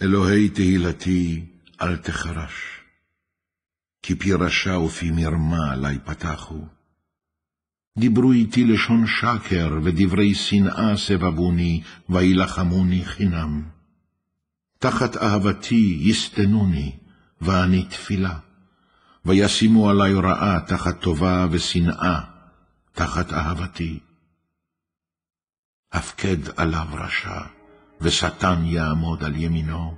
אלוהי תהילתי, אל תחרש, כי פי רשע ופי מרמה עלי פתחו. דיברו איתי לשון שקר, ודברי שנאה סבבוני, וילחמוני חינם. תחת אהבתי יסתנוני, ואני תפילה, וישימו עלי רעה תחת טובה ושנאה, תחת אהבתי. הפקד עליו רשע, ושטן יעמוד על ימינו.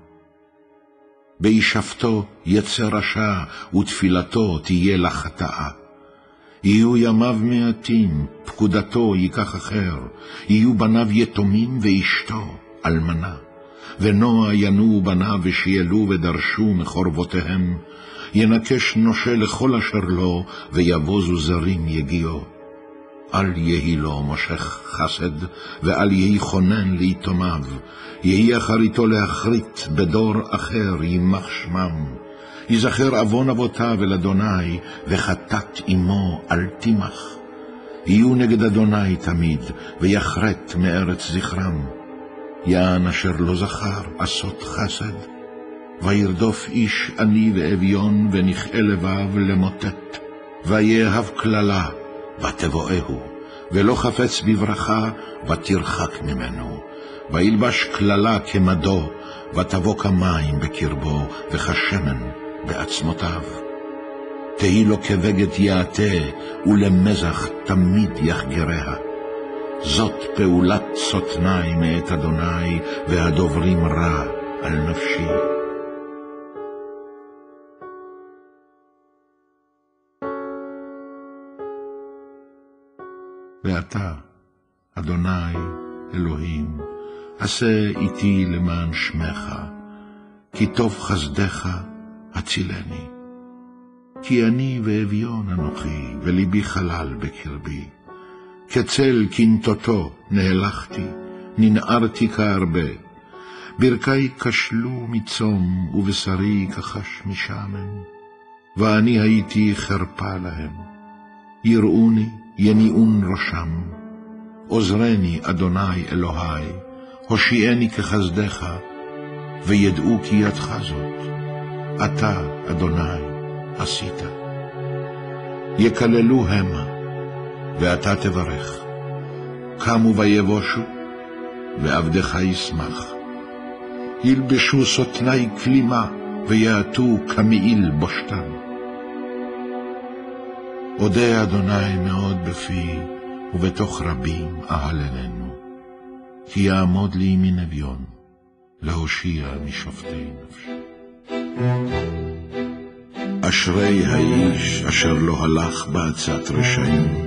בישפטו יצא רשע, ותפילתו תהיה לחטאה. יהיו ימיו מעטים, פקודתו ייקח אחר, יהיו בניו יתומים ואשתו אלמנה. ונוע ינועו בניו ושיעלו ודרשו מחורבותיהם, ינקש נושה לכל אשר לו, ויבוזו זרים יגיעו. אל יהי לו מושך חסד, ואל יהי חונן ליתומיו, יהי אחריתו להחריט, בדור אחר יימח שמם. יזכר עוון אבותיו אל אדוני, וחטאת אמו אל תימח. יהיו נגד אדוני תמיד, ויחרט מארץ זכרם. יען אשר לא זכר עשות חסד, וירדוף איש עני ואביון, ונכאה לבב למוטט. ויאהב כללה, ותבואהו, ולא חפץ בברכה, ותרחק ממנו. וילבש כללה כמדו, ותבוא כמים בקרבו, וכשמן בעצמותיו. תהי לו כבגד יעתה, ולמזח תמיד יחגריה. זאת פעולת סותני מאת אדוני, והדוברים רע על נפשי. ואתה, אדוני אלוהים, עשה איתי למען שמך, כי טוב חסדך הצילני. כי אני ואביון אנוכי, וליבי חלל בקרבי. כצל קנטותו נהלכתי, ננערתי כהרבה. ברכי כשלו מצום, ובשרי כחש משמן. ואני הייתי חרפה להם. יראוני, יניעון ראשם. עוזרני, אדוני אלוהי, הושיעני כחסדך, וידעו כי ידך זאת. אתה, אדוני, עשית. יקללו המה, ואתה תברך. קמו ויבושו, ועבדך ישמח. ילבשו סותני כלימה, ויעטו כמעיל בושתן. אודה אדוני מאוד בפי, ובתוך רבים אהללנו. כי יעמוד לי מן אביון, להושיע משופטי נפשי. אשרי האיש אשר לא הלך בעצת רשעים,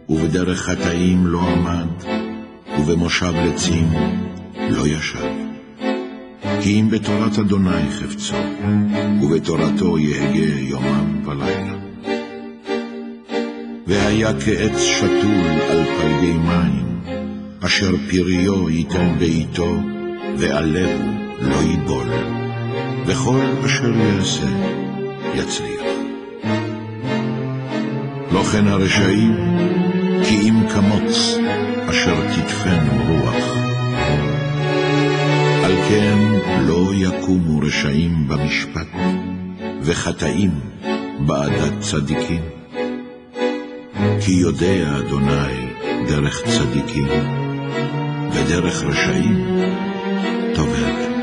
ובדרך חטאים לא עמד, ובמושב לצים לא ישב. כי אם בתורת אדוני חפצו, ובתורתו יהגה יומם ולילה. והיה כעץ שתול על פלגי מים, אשר פריו ייתן בעיתו, ועליו לא ייבול, וכל אשר יעשה יצליח. לא כן הרשעים, כי אם כמוץ אשר תדפנו רוח. על כן לא יקומו רשעים במשפט, וחטאים בעדת צדיקים. כי יודע אדוני דרך צדיקים, ודרך רשעים תובל.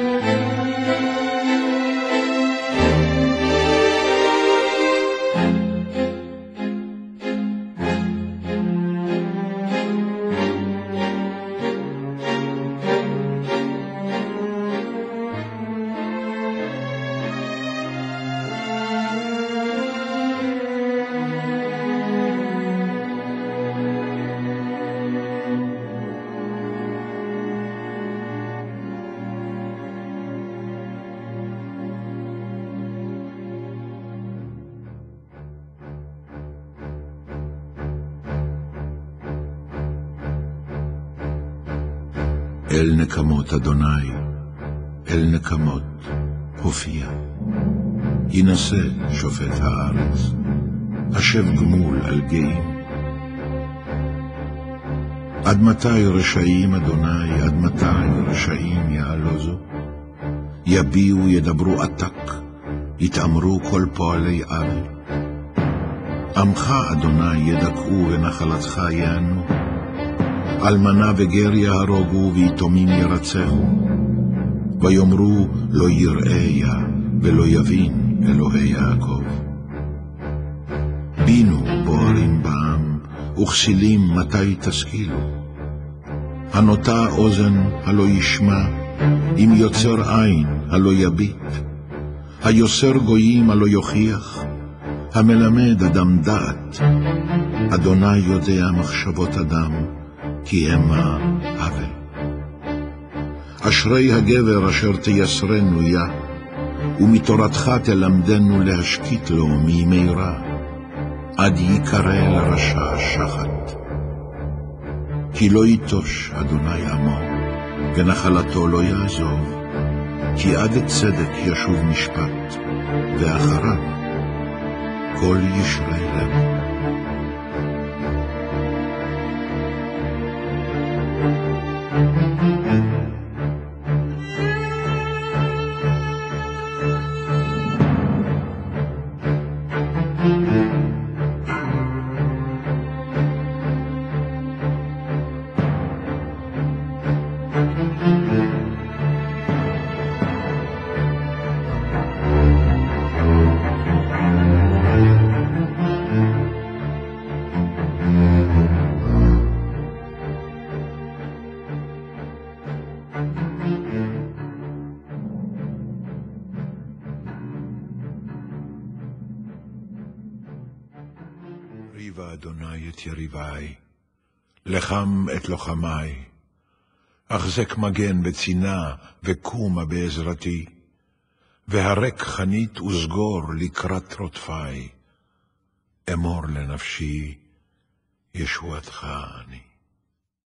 אל נקמות אדוני, אל נקמות הופיע. ינסה שופט הארץ, אשב גמול על גאים. עד מתי רשעים אדוני, עד מתי רשעים יעלוזו? יביעו ידברו עתק, יתאמרו כל פועלי עוול. עמך, אדוני, ידכאו ונחלתך יענו. אלמנה וגר יהרוגו ויתומים ירצחו. ויאמרו לא יראה ולא יבין אלוהי יעקב. בינו בוערים בעם, וכסילים מתי תשכילו. הנוטה אוזן הלא ישמע, אם יוצר עין הלא יביט. היוסר גויים הלא יוכיח, המלמד אדם דעת. אדוני יודע מחשבות אדם, כי המה הבל. אשרי הגבר אשר תייסרנו יה, ומתורתך תלמדנו להשקיט לו מימי רע, עד יקרא לרשע שחת. כי לא יטוש אדוני עמו, ונחלתו לא יעזוב, כי עד צדק ישוב משפט, ואחריו כל ישרי לב. ריבה אדוני את יריבי, לחם את לוחמי, אחזק מגן בצינה וקומה בעזרתי, והרק חנית וסגור לקראת רודפי, אמור לנפשי ישועתך אני.